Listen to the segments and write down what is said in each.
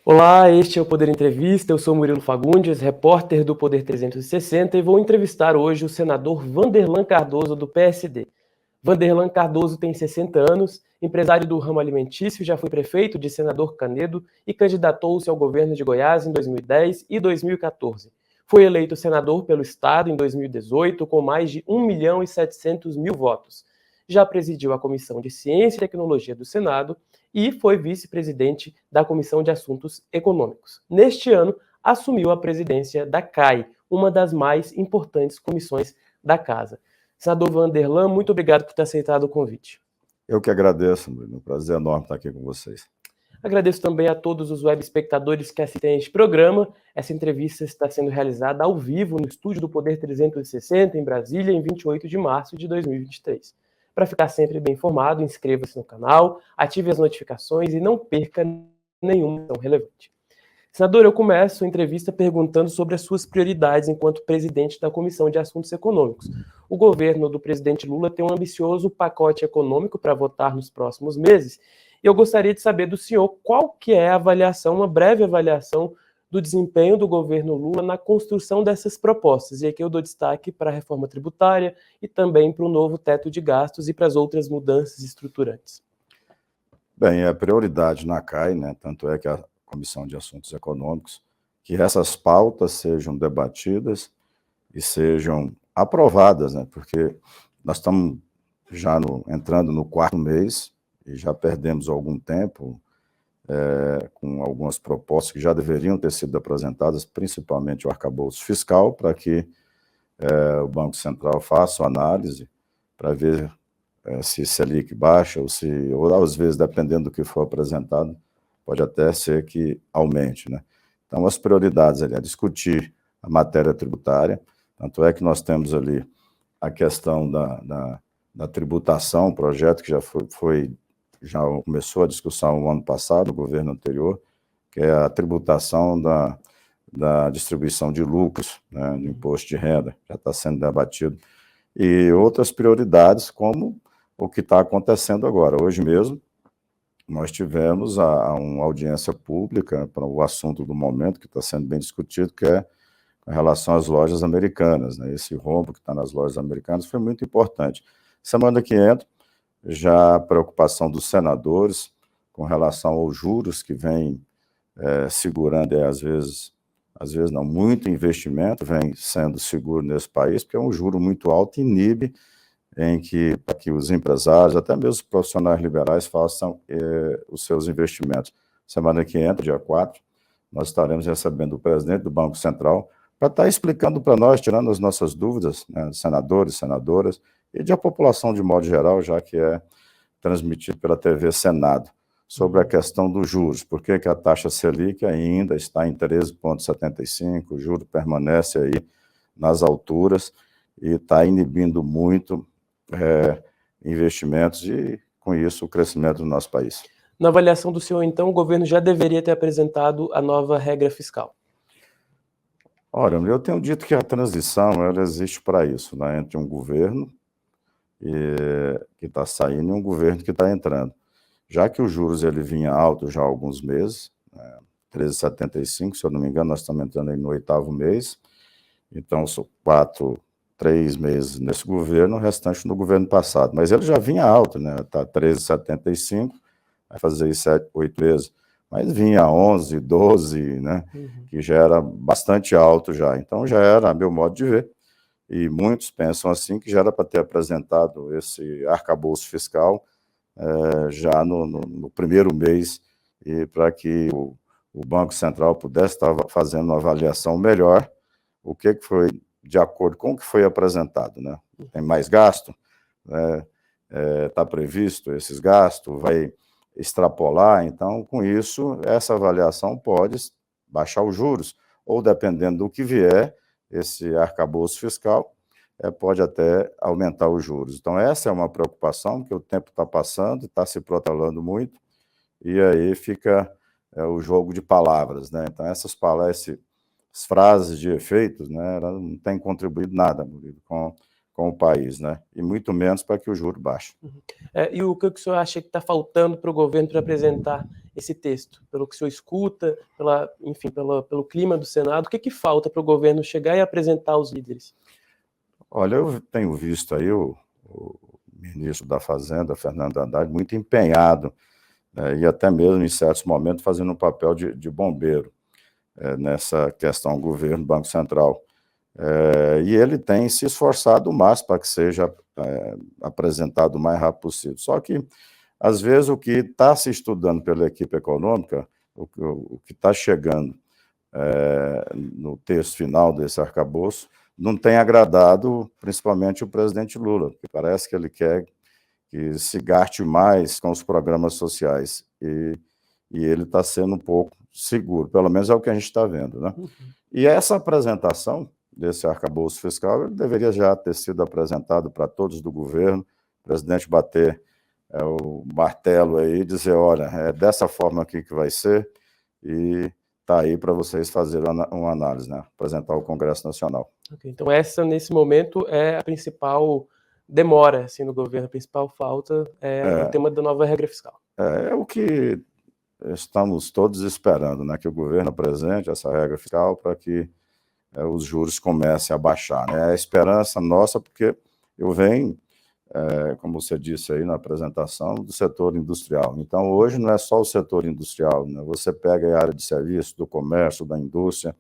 Olá, este é o Poder Entrevista. Eu sou Murilo Fagundes, repórter do Poder 360 e vou entrevistar hoje o senador Wanderlan Cardoso, do PSD. Wanderlan Cardoso tem 60 anos, empresário do ramo alimentício, já foi prefeito de Senador Canedo e candidatou-se ao governo de Goiás em 2010 e 2014. Foi eleito senador pelo Estado em 2018 com mais de 1.700.000 votos. Já presidiu a Comissão de Ciência e Tecnologia do Senado e foi vice-presidente da Comissão de Assuntos Econômicos. Neste ano, assumiu a presidência da CAI, uma das mais importantes comissões da Casa. Senador Wanderlan, muito obrigado por ter aceitado o convite. Eu que agradeço, Bruno. É um prazer enorme estar aqui com vocês. Agradeço também a todos os web espectadores que assistem a este programa. Essa entrevista está sendo realizada ao vivo no estúdio do Poder 360, em Brasília, em 28 de março de 2023. Para ficar sempre bem informado, inscreva-se no canal, ative as notificações e não perca nenhuma ação relevante. Senador, eu começo a entrevista perguntando sobre as suas prioridades enquanto presidente da Comissão de Assuntos Econômicos. O governo do presidente Lula tem um ambicioso pacote econômico para votar nos próximos meses, e eu gostaria de saber do senhor qual que é a avaliação, uma breve avaliação do desempenho do governo Lula na construção dessas propostas. E aqui eu dou destaque para a reforma tributária e também para o novo teto de gastos e para as outras mudanças estruturantes. Bem, é prioridade na CAI, né? Tanto é que a Comissão de Assuntos Econômicos, que essas pautas sejam debatidas e sejam aprovadas, né? Porque nós estamos já entrando no 4º mês e já perdemos algum tempo com algumas propostas que já deveriam ter sido apresentadas, principalmente o arcabouço fiscal, para que o Banco Central faça a análise para ver se Selic baixa ou às vezes, dependendo do que for apresentado, pode até ser que aumente, né? Então, as prioridades ali é discutir a matéria tributária, tanto é que nós temos ali a questão da tributação, um projeto que já começou a discussão no ano passado, no governo anterior, que é a tributação da distribuição de lucros, né, de imposto de renda, já está sendo debatido, e outras prioridades, como o que está acontecendo agora. Hoje mesmo, nós tivemos uma audiência pública para o assunto do momento, que está sendo bem discutido, que é em relação às lojas americanas, né? Esse rombo que está nas lojas americanas foi muito importante. Semana que entra, já a preocupação dos senadores com relação aos juros que vem segurando, às vezes não, muito investimento vem sendo seguro nesse país, porque é um juro muito alto e inibe para que os empresários, até mesmo os profissionais liberais, façam os seus investimentos. Semana que entra, dia 4, nós estaremos recebendo o presidente do Banco Central para estar explicando para nós, tirando as nossas dúvidas, né, senadores, senadoras, e de a população de modo geral, já que é transmitido pela TV Senado, sobre a questão dos juros, por que a taxa Selic ainda está em 13,75, o juro permanece aí nas alturas e está inibindo muito investimentos e, com isso, o crescimento do nosso país. Na avaliação do senhor, então, o governo já deveria ter apresentado a nova regra fiscal. Olha, eu tenho dito que a transição ela existe para isso, né, entre um governo que está saindo e um governo que está entrando. Já que os juros ele vinha alto já há alguns meses, 13,75, se eu não me engano, nós estamos entrando aí no 8º mês, então são 3 meses nesse governo, o restante no governo passado. Mas ele já vinha alto, né? Está 13,75, vai fazer 7, 8 meses. Mas vinha 11, 12, né? Que já era bastante alto já. Então já era, a meu modo de ver, e muitos pensam assim, que já era para ter apresentado esse arcabouço fiscal já no primeiro mês, e para que o Banco Central pudesse estar fazendo uma avaliação melhor, o que foi de acordo com o que foi apresentado, né? Tem mais gasto, está previsto esses gastos, vai extrapolar, então, com isso, essa avaliação pode baixar os juros, ou dependendo do que vier, esse arcabouço fiscal, pode até aumentar os juros. Então, essa é uma preocupação, que o tempo está passando, está se protelando muito, e aí fica o jogo de palavras, né? Então, essas palavras, frases de efeitos, né, ela não tem contribuído nada com com o país, né? E muito menos para que o juro baixe. E o que o senhor acha que está faltando para o governo para apresentar esse texto? Pelo que o senhor escuta, enfim, pelo clima do Senado, o que falta para o governo chegar e apresentar aos líderes? Olha, eu tenho visto aí o ministro da Fazenda, Fernando Haddad, muito empenhado, e até mesmo em certos momentos fazendo um papel de bombeiro nessa questão governo, Banco Central. E ele tem se esforçado o máximo para que seja apresentado o mais rápido possível. Só que, às vezes, o que está se estudando pela equipe econômica, o que está chegando no texto final desse arcabouço, não tem agradado principalmente o presidente Lula, porque parece que ele quer que se gaste mais com os programas sociais, e ele está sendo um pouco seguro, pelo menos é o que a gente está vendo, né? E essa apresentação desse arcabouço fiscal ele deveria já ter sido apresentado para todos do governo, o presidente bater o martelo aí e dizer, olha, é dessa forma aqui que vai ser, e está aí para vocês fazerem uma análise, né? Apresentar ao Congresso Nacional. Okay, então essa, nesse momento, é a principal demora assim, no governo, a principal falta é o tema da nova regra fiscal. É o que estamos todos esperando, né? Que o governo apresente essa regra fiscal para que os juros comecem a baixar, né? É a esperança nossa, porque eu venho, como você disse aí na apresentação, do setor industrial. Então, hoje não é só o setor industrial, né? Você pega a área de serviço, do comércio, da indústria,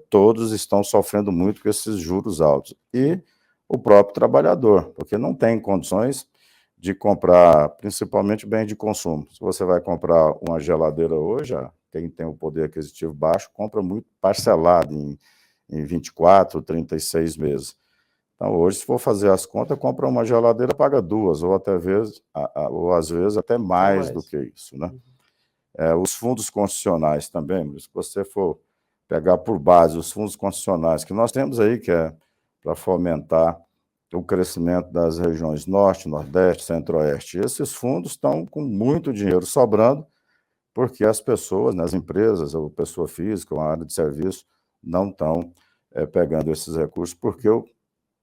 todos estão sofrendo muito com esses juros altos. E o próprio trabalhador, porque não tem condições de comprar, principalmente bem de consumo. Se você vai comprar uma geladeira hoje, quem tem o poder aquisitivo baixo, compra muito parcelado em 24, 36 meses. Então, hoje, se for fazer as contas, compra uma geladeira, paga duas, ou às vezes até mais do que isso, né? Os fundos constitucionais também, se você for pegar por base os fundos constitucionais que nós temos aí, que é para fomentar o crescimento das regiões Norte, Nordeste, Centro-Oeste, esses fundos estão com muito dinheiro sobrando, porque as pessoas, né, as empresas, ou pessoa física, ou a área de serviço, não estão pegando esses recursos, porque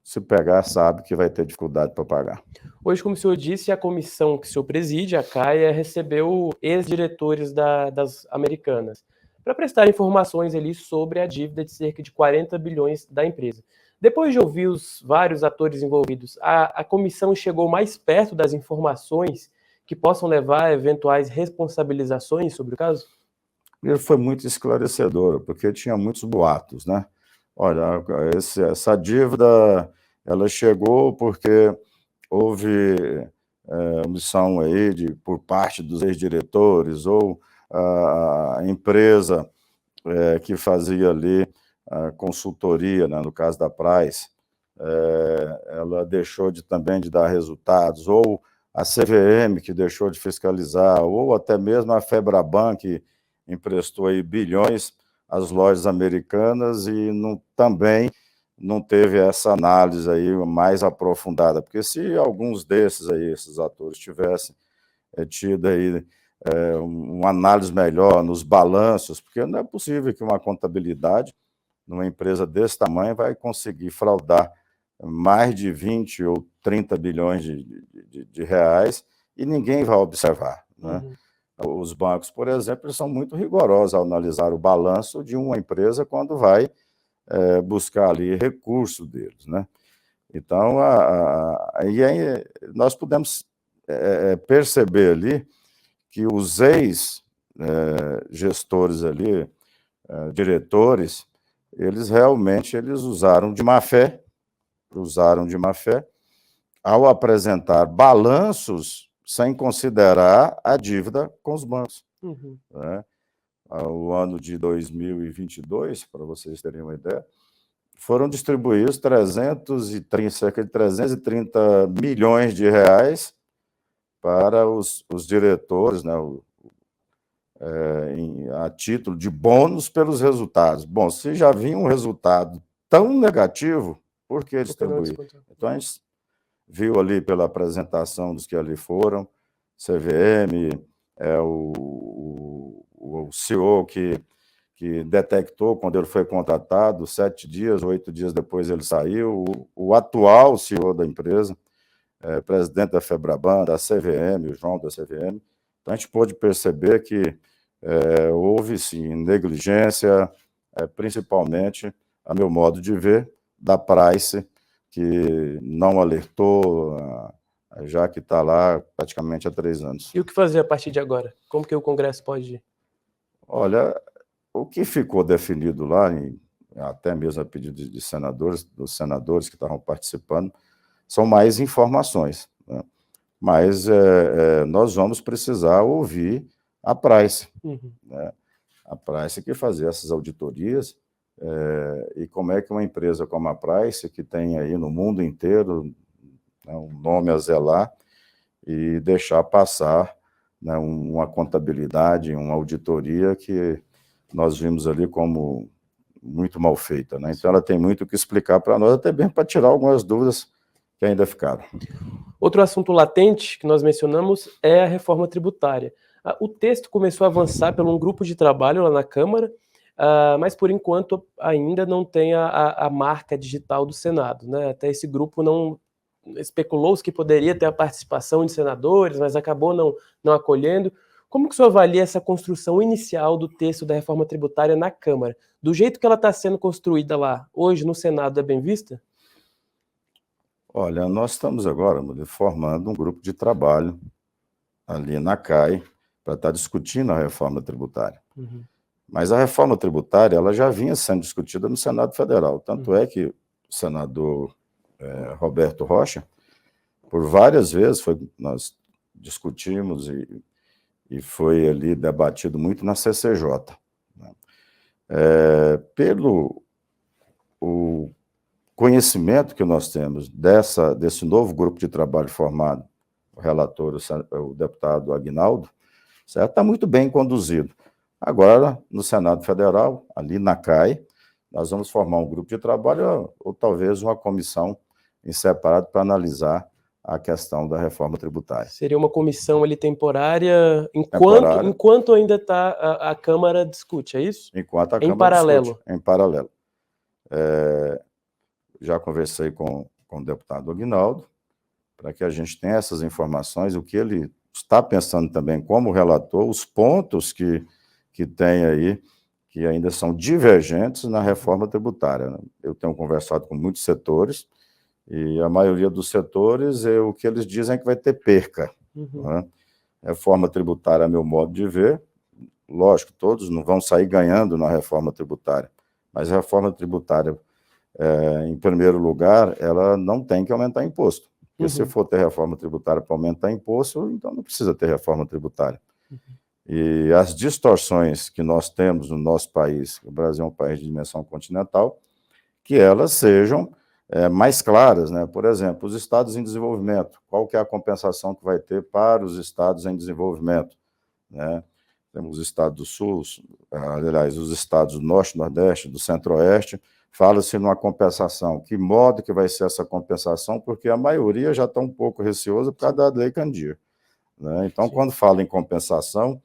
se pegar, sabe que vai ter dificuldade para pagar. Hoje, como o senhor disse, a comissão que o senhor preside, a CAIA, recebeu ex-diretores das Americanas para prestar informações ali sobre a dívida de cerca de 40 bilhões da empresa. Depois de ouvir os vários atores envolvidos, a comissão chegou mais perto das informações que possam levar a eventuais responsabilizações sobre o caso? Ele foi muito esclarecedor, porque tinha muitos boatos, né? Olha, essa dívida, ela chegou porque houve omissão aí por parte dos ex-diretores, ou a empresa que fazia ali a consultoria, né, no caso da Price, ela deixou também de dar resultados, ou a CVM, que deixou de fiscalizar, ou até mesmo a Febraban, que emprestou aí bilhões às lojas americanas e também não teve essa análise aí mais aprofundada, porque se alguns desses aí, esses atores, tivessem tido aí uma análise melhor nos balanços, porque não é possível que uma contabilidade numa empresa desse tamanho vai conseguir fraudar mais de 20 ou 30 bilhões de reais e ninguém vai observar, né? Os bancos, por exemplo, eles são muito rigorosos ao analisar o balanço de uma empresa quando vai buscar ali recurso deles, né? Então, aí nós podemos perceber ali que os ex-gestores ali, diretores, eles realmente usaram de má fé ao apresentar balanços sem considerar a dívida com os bancos. Né? O ano de 2022, para vocês terem uma ideia, foram distribuídos cerca de 330 milhões de reais para os diretores, né, a título de bônus pelos resultados. Bom, se já vinha um resultado tão negativo, por que distribuir? Então, a gente viu ali pela apresentação dos que ali foram, CVM, o CEO que que detectou quando ele foi contratado, 7 dias, 8 dias depois ele saiu. O atual CEO da empresa, presidente da FEBRABAN, da CVM, o João da CVM. Então, a gente pôde perceber que houve, sim, negligência, principalmente, a meu modo de ver, da Price, que não alertou, já que está lá praticamente há 3 anos. E o que fazer a partir de agora? Como que o Congresso pode ir? Olha, o que ficou definido lá, até mesmo a pedido de senadores, dos senadores que estavam participando, são mais informações, né? Mas nós vamos precisar ouvir a Price, né? A Price que fazer essas auditorias, e como é que uma empresa como a Price, que tem aí no mundo inteiro, né, um nome a zelar, e deixar passar, né, uma contabilidade, uma auditoria que nós vimos ali como muito mal feita, né? Então ela tem muito o que explicar para nós, até bem para tirar algumas dúvidas que ainda ficaram. Outro assunto latente que nós mencionamos é a reforma tributária. O texto começou a avançar por um grupo de trabalho lá na Câmara, mas por enquanto ainda não tem a marca digital do Senado, né? Até esse grupo não especulou-se que poderia ter a participação de senadores, mas acabou não acolhendo. Como que o senhor avalia essa construção inicial do texto da reforma tributária na Câmara? Do jeito que ela está sendo construída lá, hoje no Senado, é bem vista? Olha, nós estamos agora formando um grupo de trabalho ali na CAI para estar discutindo a reforma tributária. Mas a reforma tributária ela já vinha sendo discutida no Senado Federal. Tanto é que o senador Roberto Rocha, por várias vezes, nós discutimos e foi ali debatido muito na CCJ, né? Pelo o conhecimento que nós temos desse novo grupo de trabalho formado, o relator, o deputado Aguinaldo, certo? Está muito bem conduzido. Agora, no Senado Federal, ali na CAI, nós vamos formar um grupo de trabalho ou talvez uma comissão em separado para analisar a questão da reforma tributária. Seria uma comissão ali temporária, enquanto ainda a Câmara discute, é isso? Enquanto a em Câmara paralelo. discute, em paralelo. Já conversei com o deputado Aguinaldo, para que a gente tenha essas informações, o que ele está pensando também como relator, os pontos que tem aí, que ainda são divergentes na reforma tributária, né? Eu tenho conversado com muitos setores, e a maioria dos setores, o que eles dizem é que vai ter perca, né? Reforma tributária, a meu modo de ver, lógico, todos não vão sair ganhando na reforma tributária, mas a reforma tributária, em primeiro lugar, ela não tem que aumentar imposto. Porque se for ter reforma tributária para aumentar imposto, então não precisa ter reforma tributária. E as distorções que nós temos no nosso país, o Brasil é um país de dimensão continental, que elas sejam mais claras, né? Por exemplo, os estados em desenvolvimento, qual que é a compensação que vai ter para os estados em desenvolvimento, né? Temos os estados do Sul, aliás, os estados do Norte, Nordeste, do Centro-Oeste, fala-se numa compensação. Que modo que vai ser essa compensação? Porque a maioria já está um pouco receosa por causa da Lei Candir, né? Então, quando fala em compensação,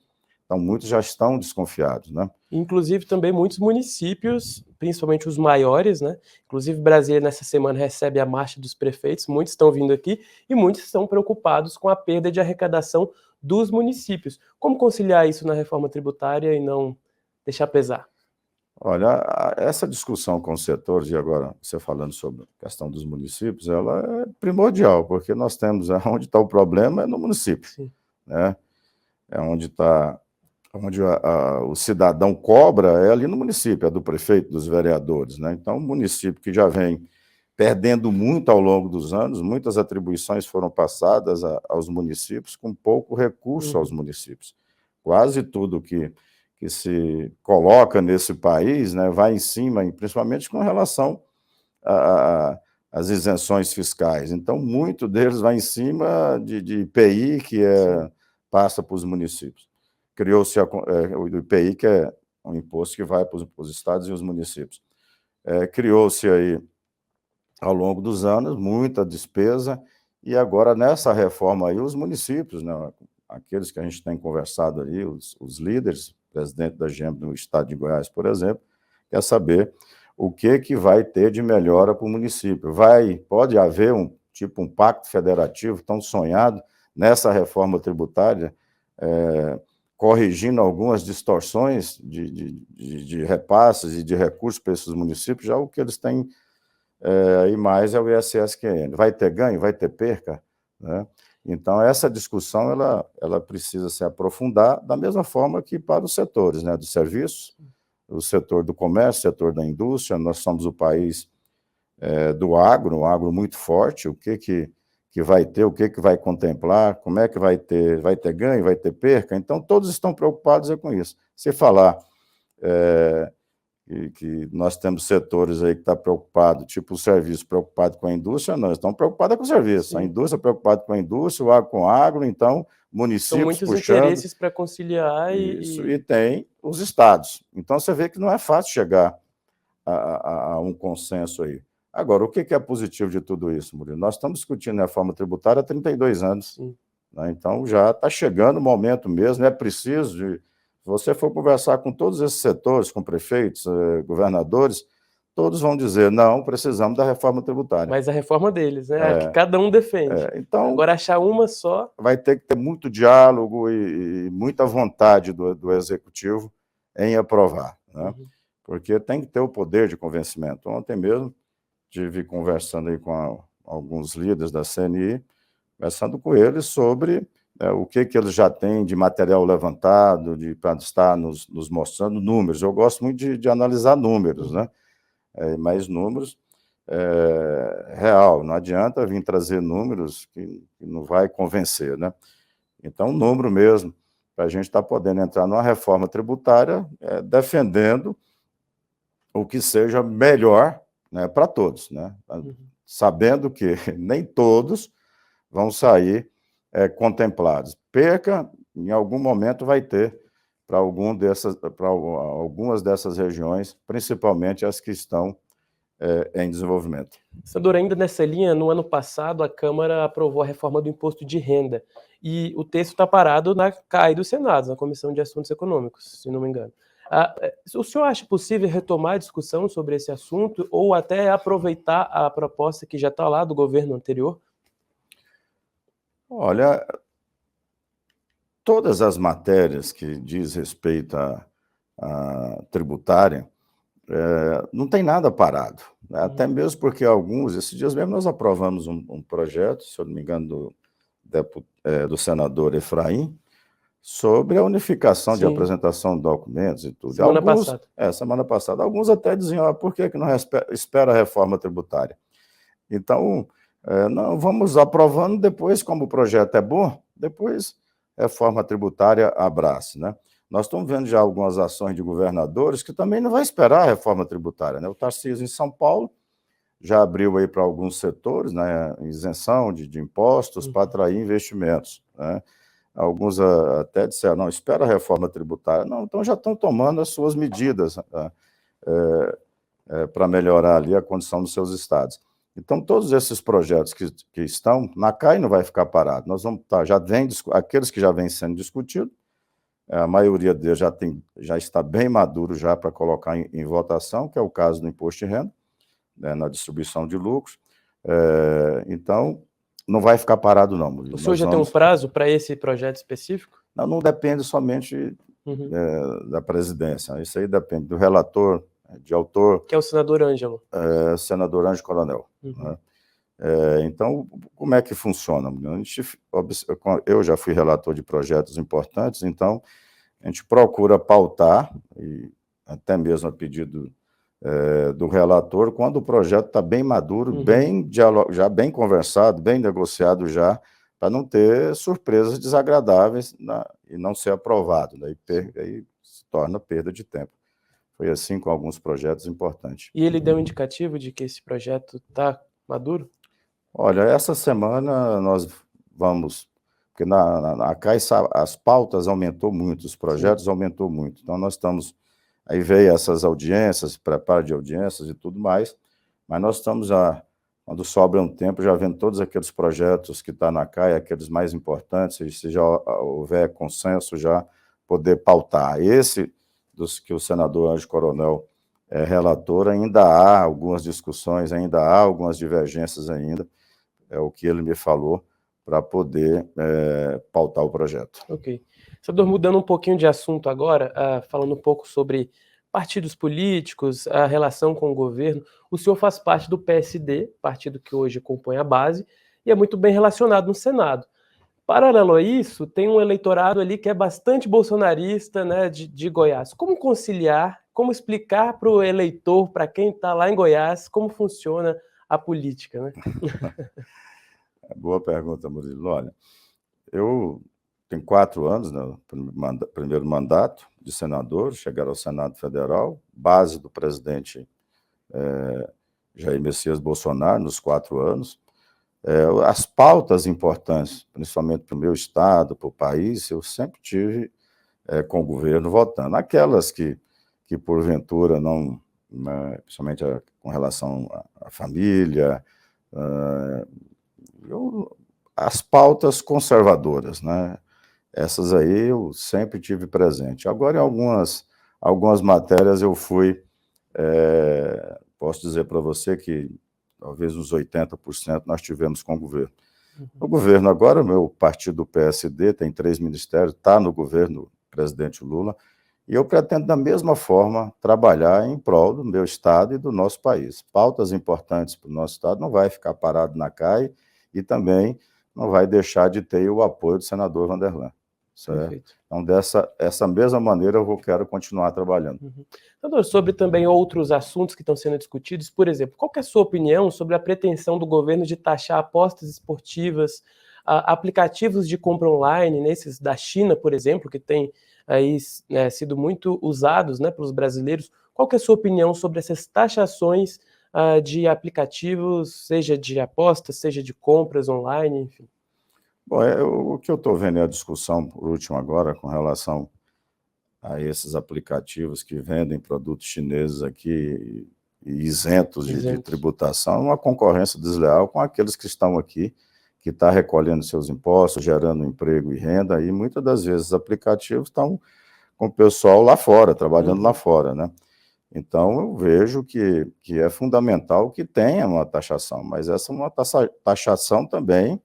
então muitos já estão desconfiados, né? Inclusive também muitos municípios, principalmente os maiores, né? Inclusive Brasília nessa semana recebe a marcha dos prefeitos, muitos estão vindo aqui e muitos estão preocupados com a perda de arrecadação dos municípios. Como conciliar isso na reforma tributária e não deixar pesar? Olha, essa discussão com os setores, e agora você falando sobre a questão dos municípios, ela é primordial, porque nós temos, onde está o problema é no município, Sim. né? É onde o cidadão cobra é ali no município, é do prefeito, dos vereadores, né? Então, o município que já vem perdendo muito ao longo dos anos, muitas atribuições foram passadas aos municípios com pouco recurso aos municípios. Quase tudo que se coloca nesse país, né, vai em cima, principalmente com relação às isenções fiscais. Então, muito deles vai em cima de IPI, que passa para os municípios. Criou-se o IPI, que é um imposto que vai para os estados e os municípios. Criou-se aí, ao longo dos anos, muita despesa, e agora, nessa reforma aí, os municípios, né, aqueles que a gente tem conversado ali, os líderes, presidente da GEM do estado de Goiás, por exemplo, quer saber o que vai ter de melhora para o município. Pode haver um pacto federativo tão sonhado nessa reforma tributária, corrigindo algumas distorções de repasses e de recursos para esses municípios. Já o que eles têm aí mais é o ISS-QN. Vai ter ganho? Vai ter perca? Né? Então, essa discussão ela precisa se aprofundar da mesma forma que para os setores, né, dos serviços, o setor do comércio, o setor da indústria. Nós somos o país do agro, um agro muito forte. O que vai ter, o que vai contemplar, como é que vai ter ganho, vai ter perca. Então, todos estão preocupados com isso. Se falar que nós temos setores aí que estão preocupados, tipo o serviço preocupado com a indústria, nós estamos preocupados com o serviço. Sim. A indústria preocupada com a indústria, o agro com o agro, então municípios são muitos puxando, interesses para conciliar. E tem os estados. Então você vê que não é fácil chegar a um consenso aí. Agora, o que é positivo de tudo isso, Murilo? Nós estamos discutindo a reforma tributária há 32 anos. Né? Então já está chegando o momento mesmo, é preciso se você for conversar com todos esses setores, com prefeitos, governadores, todos vão dizer, não, precisamos da reforma tributária. Mas a reforma deles, né? A que cada um defende. Então, agora, achar uma só... Vai ter que ter muito diálogo e muita vontade do Executivo em aprovar, né? Porque tem que ter o poder de convencimento. Ontem mesmo, estive conversando aí com alguns líderes da CNI, conversando com eles sobre o que eles já têm de material levantado, para estar nos mostrando números. Eu gosto muito de analisar números, né? Mas números real, não adianta vir trazer números que não vai convencer, né? Então, número mesmo, para a gente estar podendo entrar numa reforma tributária defendendo o que seja melhor, né, para todos, né? Sabendo que nem todos vão sair contemplados. Perca, em algum momento, vai ter para algumas dessas regiões, principalmente as que estão em desenvolvimento. Senador, ainda nessa linha, no ano passado, a Câmara aprovou a reforma do imposto de renda, e o texto está parado na CAI do Senado, na Comissão de Assuntos Econômicos, se não me engano. O senhor acha possível retomar a discussão sobre esse assunto, ou até aproveitar a proposta que já está lá do governo anterior? Olha, todas as matérias que diz respeito à tributária, não tem nada parado, né? Até mesmo porque esses dias mesmo nós aprovamos um projeto, se eu não me engano, do senador Efraim, sobre a unificação de apresentação de documentos e tudo. Semana passada. Semana passada. Alguns até diziam, por que não espera a reforma tributária? Então, não, vamos aprovando, depois, como o projeto é bom, depois a reforma tributária abraça, né? Nós estamos vendo já algumas ações de governadores que também não vai esperar a reforma tributária, né? O Tarcísio, em São Paulo, já abriu aí para alguns setores, né, isenção de impostos para atrair investimentos, né? Alguns até disseram, não, espera a reforma tributária. Não, então já estão tomando as suas medidas para melhorar ali a condição dos seus estados. Então, todos esses projetos que estão na CAI não vai ficar parado. Nós vamos estar, aqueles que já vêm sendo discutidos, a maioria deles já está bem maduro já para colocar em votação, que é o caso do imposto de renda, né, na distribuição de lucros. Então, não vai ficar parado, não, Murilo. O senhor já tem um prazo para esse projeto específico? Não depende somente da presidência. Isso aí depende do relator, de autor. Que é o senador Ângelo. Senador Ângelo Coronel. Né? Então, como é que funciona? Eu já fui relator de projetos importantes, então a gente procura pautar, e até mesmo a pedido do relator, quando o projeto está bem maduro, já bem conversado, bem negociado já, para não ter surpresas desagradáveis e não ser aprovado, né? Aí se torna perda de tempo. Foi assim com alguns projetos importantes. E ele deu um indicativo de que esse projeto está maduro? Olha, essa semana nós vamos, porque na CAI as pautas aumentou muito, os projetos aumentou muito, então nós estamos, aí veio essas audiências, preparo de audiências e tudo mais, mas nós estamos quando sobra um tempo, já vendo todos aqueles projetos que estão na CAI, aqueles mais importantes, e se já houver consenso já, poder pautar. Esse dos que o senador Ângelo Coronel é relator, ainda há algumas discussões, ainda há algumas divergências ainda, é o que ele me falou, para poder pautar o projeto. Ok. Senador, mudando um pouquinho de assunto agora, falando um pouco sobre partidos políticos, a relação com o governo, o senhor faz parte do PSD, partido que hoje compõe a base, e é muito bem relacionado no Senado. Paralelo a isso, tem um eleitorado ali que é bastante bolsonarista, né, de Goiás. Como conciliar, como explicar para o eleitor, para quem está lá em Goiás, como funciona a política, né? Boa pergunta, Murilo. Olha, eu tenho 4 anos, né, primeiro mandato de senador, chegar ao Senado Federal, base do presidente Jair Messias Bolsonaro nos 4 anos. As pautas importantes, principalmente para o meu estado, para o país, eu sempre tive com o governo votando. Aquelas que porventura não, né, principalmente com relação à família, as pautas conservadoras, né? Essas aí eu sempre tive presente. Agora, em algumas matérias eu fui, posso dizer para você que talvez uns 80% nós tivemos com o governo. O governo agora, o meu partido, o PSD, tem 3 ministérios, está no governo do presidente Lula, e eu pretendo, da mesma forma, trabalhar em prol do meu estado e do nosso país. Pautas importantes para o nosso estado não vai ficar parado na CAI e também não vai deixar de ter o apoio do senador Vanderlan. Certo? Então, dessa mesma maneira, eu quero continuar trabalhando. Senador, sobre também outros assuntos que estão sendo discutidos, por exemplo, qual que é a sua opinião sobre a pretensão do governo de taxar apostas esportivas, aplicativos de compra online, nesses da China, por exemplo, que tem aí sido muito usados, né, pelos brasileiros? Qual que é a sua opinião sobre essas taxações de aplicativos, seja de apostas, seja de compras online, enfim? Bom, o que eu estou vendo é a discussão, por último agora, com relação a esses aplicativos que vendem produtos chineses aqui e isentos de tributação, uma concorrência desleal com aqueles que estão aqui, que estão recolhendo seus impostos, gerando emprego e renda, e muitas das vezes os aplicativos estão com o pessoal lá fora, trabalhando lá fora, né? Então, eu vejo que é fundamental que tenha uma taxação, mas essa é uma taxação também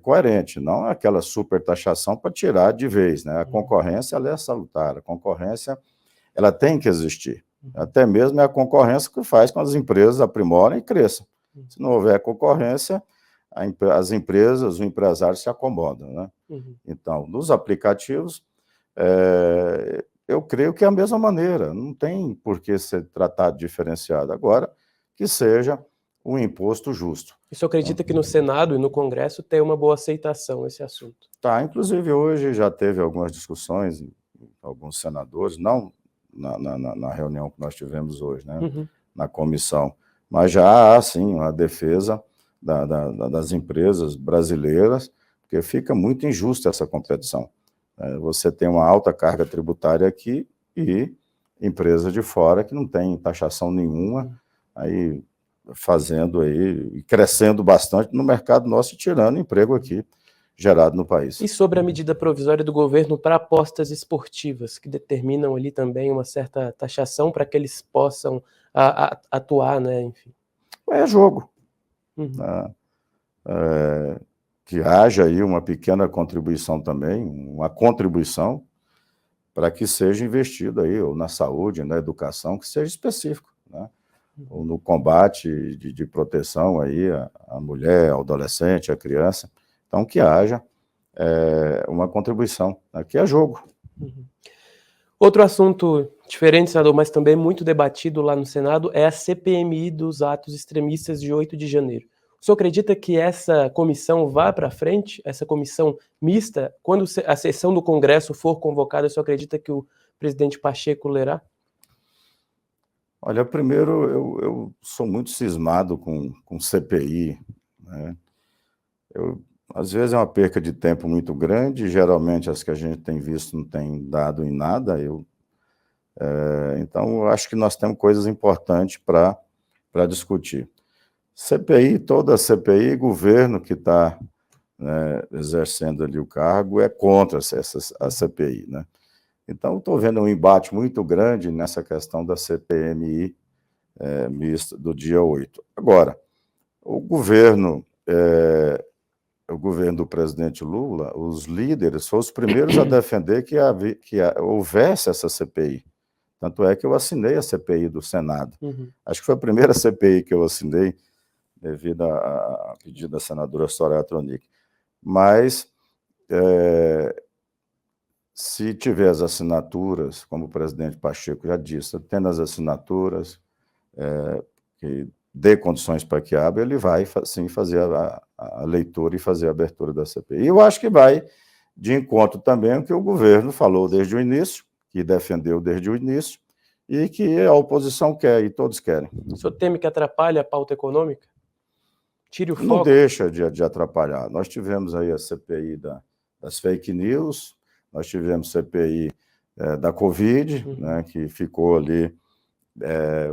coerente, não é aquela super taxação para tirar de vez, né? A concorrência, ela é salutar, a concorrência, ela tem que existir. Até mesmo é a concorrência que faz com que as empresas aprimorem e cresçam. Se não houver concorrência, as empresas, o empresário se acomodam, né? Então, nos aplicativos, eu creio que é a mesma maneira, não tem por que ser tratado diferenciado. Agora, que seja um imposto justo. E o senhor acredita que no Senado e no Congresso tem uma boa aceitação esse assunto? Tá, inclusive hoje já teve algumas discussões, alguns senadores, não na reunião que nós tivemos hoje, né, na comissão, mas já há, sim, a defesa das empresas brasileiras, porque fica muito injusta essa competição. Você tem uma alta carga tributária aqui e empresa de fora que não tem taxação nenhuma, aí fazendo aí, e crescendo bastante no mercado nosso e tirando emprego aqui gerado no país. E sobre a medida provisória do governo para apostas esportivas, que determinam ali também uma certa taxação para que eles possam atuar, né, enfim. É jogo. Que haja aí uma pequena contribuição também, uma contribuição para que seja investido aí, ou na saúde, na educação, que seja específico, né? Ou no combate de proteção aí à mulher, ao adolescente, à criança. Então, que haja uma contribuição. Aqui é jogo. Outro assunto diferente, senador, mas também muito debatido lá no Senado, é a CPMI dos atos extremistas de 8 de janeiro. O senhor acredita que essa comissão vá para frente, essa comissão mista? Quando a sessão do Congresso for convocada, o senhor acredita que o presidente Pacheco lerá? Olha, primeiro, eu sou muito cismado com CPI, né? Às vezes é uma perca de tempo muito grande, geralmente as que a gente tem visto não tem dado em nada. Então, eu acho que nós temos coisas importantes para discutir. CPI, toda a CPI, governo que está, né, exercendo ali o cargo é contra a CPI, né? Então, estou vendo um embate muito grande nessa questão da CPMI mista do dia 8. Agora, o governo do presidente Lula, os líderes foram os primeiros a defender que houvesse essa CPI. Tanto é que eu assinei a CPI do Senado. Acho que foi a primeira CPI que eu assinei, devido a pedido da senadora Soraya Tronic. Mas, se tiver as assinaturas, como o presidente Pacheco já disse, tendo as assinaturas, que dê condições para que abra, ele vai, sim, fazer a leitura e fazer a abertura da CPI. E eu acho que vai de encontro também ao que o governo falou desde o início, que defendeu desde o início, e que a oposição quer, e todos querem. O senhor teme que atrapalhe a pauta econômica? Tire o foco? Não deixa de atrapalhar. Nós tivemos aí a CPI das fake news, nós tivemos CPI da Covid, né, que ficou ali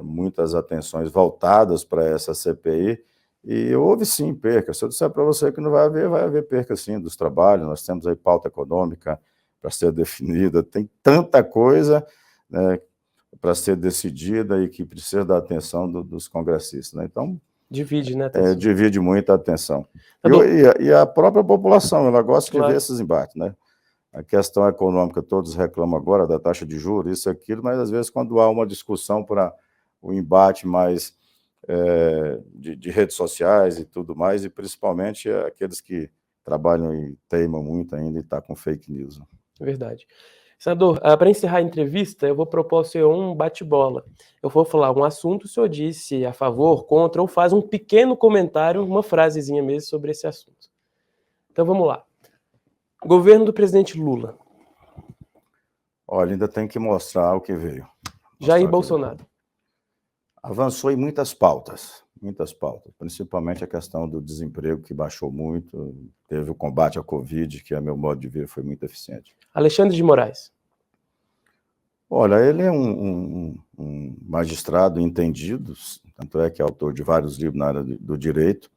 muitas atenções voltadas para essa CPI, e houve sim perca. Se eu disser para você que não vai haver perca sim dos trabalhos. Nós temos aí pauta econômica para ser definida, tem tanta coisa, né, para ser decidida e que precisa da atenção dos congressistas, né? Então, divide, né? Divide muita atenção. Tá E a própria população, ela gosta de ver esses embates, né? A questão econômica, todos reclamam agora da taxa de juros, isso e aquilo, mas às vezes quando há uma discussão para o embate mais de redes sociais e tudo mais, e principalmente aqueles que trabalham e teimam muito ainda e estão com fake news. Verdade. Senador, para encerrar a entrevista, eu vou propor ao senhor um bate-bola. Eu vou falar um assunto, o senhor diz se a favor, contra, ou faz um pequeno comentário, uma frasezinha mesmo sobre esse assunto. Então vamos lá. Governo do presidente Lula. Olha, ainda tem que mostrar o que veio. Jair Bolsonaro. Avançou em muitas pautas, principalmente a questão do desemprego, que baixou muito, teve o combate à Covid, que, a meu modo de ver, foi muito eficiente. Alexandre de Moraes. Olha, ele é um magistrado entendido, tanto é que é autor de vários livros na área do direito,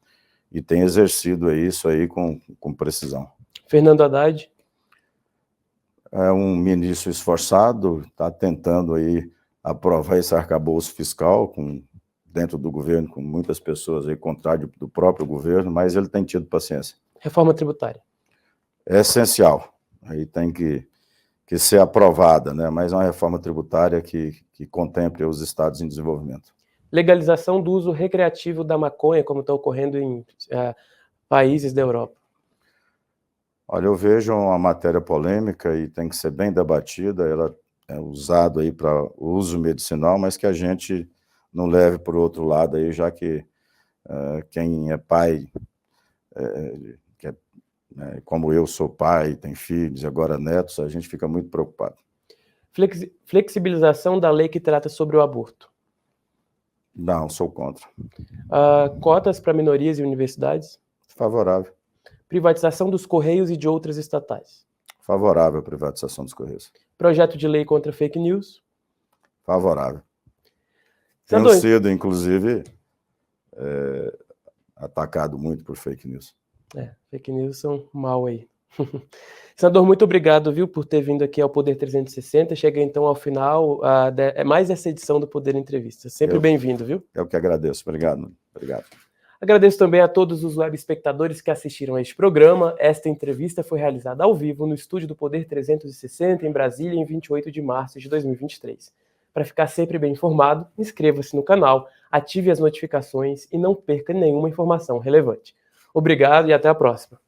e tem exercido isso aí com precisão. Fernando Haddad. É um ministro esforçado, está tentando aí aprovar esse arcabouço fiscal dentro do governo, com muitas pessoas aí contrário do próprio governo, mas ele tem tido paciência. Reforma tributária. É essencial, aí tem que ser aprovada, né? Mas é uma reforma tributária que contemple os estados em desenvolvimento. Legalização do uso recreativo da maconha, como está ocorrendo em países da Europa. Olha, eu vejo uma matéria polêmica e tem que ser bem debatida. Ela é usada aí para uso medicinal, mas que a gente não leve por outro lado aí, já que quem é pai, como eu sou pai, tem filhos e agora netos, a gente fica muito preocupado. Flexibilização da lei que trata sobre o aborto. Não, sou contra. Cotas para minorias e universidades. Favorável. Privatização dos Correios e de outras estatais. Favorável à privatização dos Correios. Projeto de lei contra fake news. Favorável. Tenho sido, inclusive, atacado muito por fake news. Fake news são mal aí. Senador, muito obrigado, viu, por ter vindo aqui ao Poder 360. Chega então ao final mais essa edição do Poder Entrevista. Sempre bem-vindo, viu? Eu que agradeço. Obrigado. Obrigado. Agradeço também a todos os web espectadores que assistiram a este programa. Esta entrevista foi realizada ao vivo no estúdio do Poder 360, em Brasília, em 28 de março de 2023. Para ficar sempre bem informado, inscreva-se no canal, ative as notificações e não perca nenhuma informação relevante. Obrigado e até a próxima.